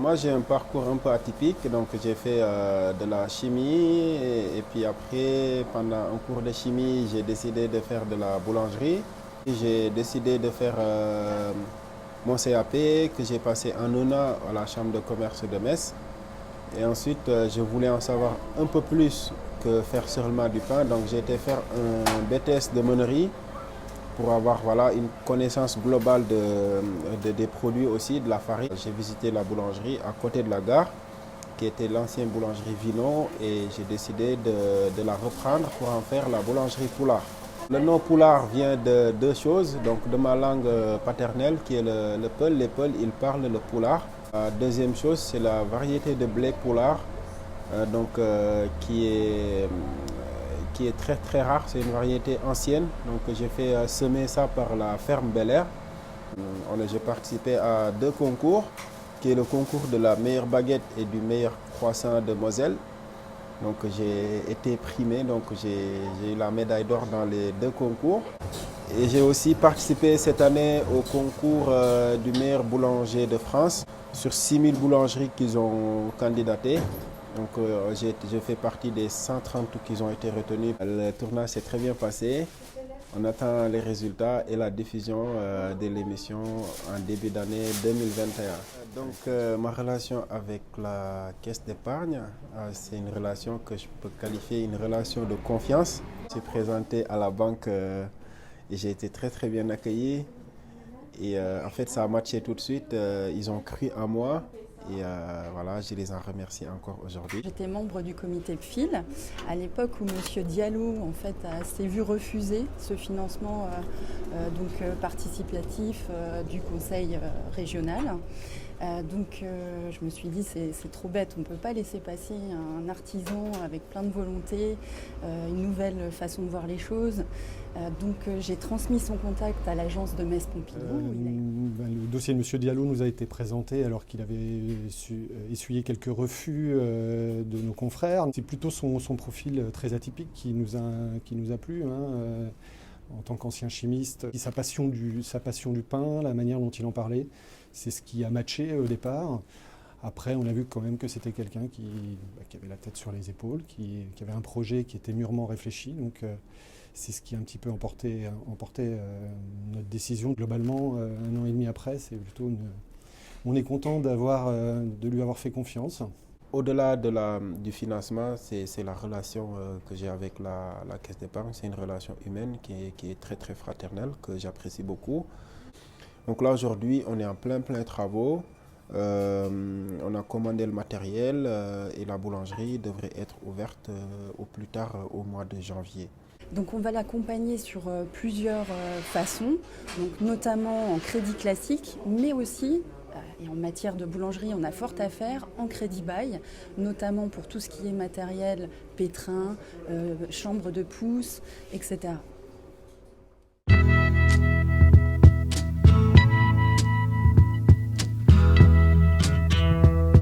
Moi, j'ai un parcours un peu atypique. Donc, j'ai fait de la chimie et puis après, pendant un cours de chimie, j'ai décidé de faire de la boulangerie. J'ai décidé de faire mon CAP que j'ai passé en un an à la Chambre de commerce de Metz. Et ensuite, je voulais en savoir un peu plus que faire seulement du pain. Donc, j'ai été faire un BTS de meunerie pour avoir voilà, une connaissance globale des produits aussi, de la farine. J'ai visité la boulangerie à côté de la gare, qui était l'ancienne boulangerie Vinon, et j'ai décidé de la reprendre pour en faire la boulangerie Poulard. Le nom Poulard vient de deux choses, donc de ma langue paternelle qui est le Peul. Les Peuls, ils parlent le Poulard. La deuxième chose, c'est la variété de blé Poulard, qui est très très rare. C'est une variété ancienne. Donc j'ai fait semer ça par la ferme Bel Air. J'ai participé à deux concours, qui est le concours de la meilleure baguette et du meilleur croissant de Moselle. Donc j'ai été primé, donc j'ai eu la médaille d'or dans les deux concours. Et j'ai aussi participé cette année au concours du meilleur boulanger de France. Sur 6000 boulangeries qu'ils ont candidaté. Donc j'ai fait partie des 130 qui ont été retenus. Le tournage s'est très bien passé. On attend les résultats et la diffusion de l'émission en début d'année 2021. Donc ma relation avec la caisse d'épargne, c'est une relation que je peux qualifier une relation de confiance. Je suis présenté à la banque et j'ai été très très bien accueilli. Et en fait, ça a matché tout de suite. Ils ont cru en moi. Et voilà, je les en remercie encore aujourd'hui. J'étais membre du comité PFIL à l'époque où M. Diallo en fait, s'est vu refuser ce financement participatif du conseil régional. Je me suis dit c'est trop bête, on ne peut pas laisser passer un artisan avec plein de volonté, une nouvelle façon de voir les choses. J'ai transmis son contact à l'agence de Metz-Pompidou. Le dossier de M. Diallo nous a été présenté alors qu'il avait essuyé quelques refus de nos confrères. C'est plutôt son profil très atypique qui nous a plu. En tant qu'ancien chimiste, sa passion du pain, la manière dont il en parlait, c'est ce qui a matché au départ. Après, on a vu quand même que c'était quelqu'un qui avait la tête sur les épaules, qui avait un projet qui était mûrement réfléchi. Donc, c'est ce qui a un petit peu emporté notre décision. Globalement, un an et demi après, on est content de lui avoir fait confiance. Au-delà du financement, c'est la relation que j'ai avec la caisse d'épargne. C'est une relation humaine qui est très très fraternelle, que j'apprécie beaucoup. Donc là aujourd'hui, on est en plein travaux. On a commandé le matériel et la boulangerie devrait être ouverte au plus tard au mois de janvier. Donc on va l'accompagner sur plusieurs façons, donc notamment en crédit classique, mais aussi, et en matière de boulangerie, on a fort à faire en crédit bail, notamment pour tout ce qui est matériel, pétrin, chambre de pousse, etc.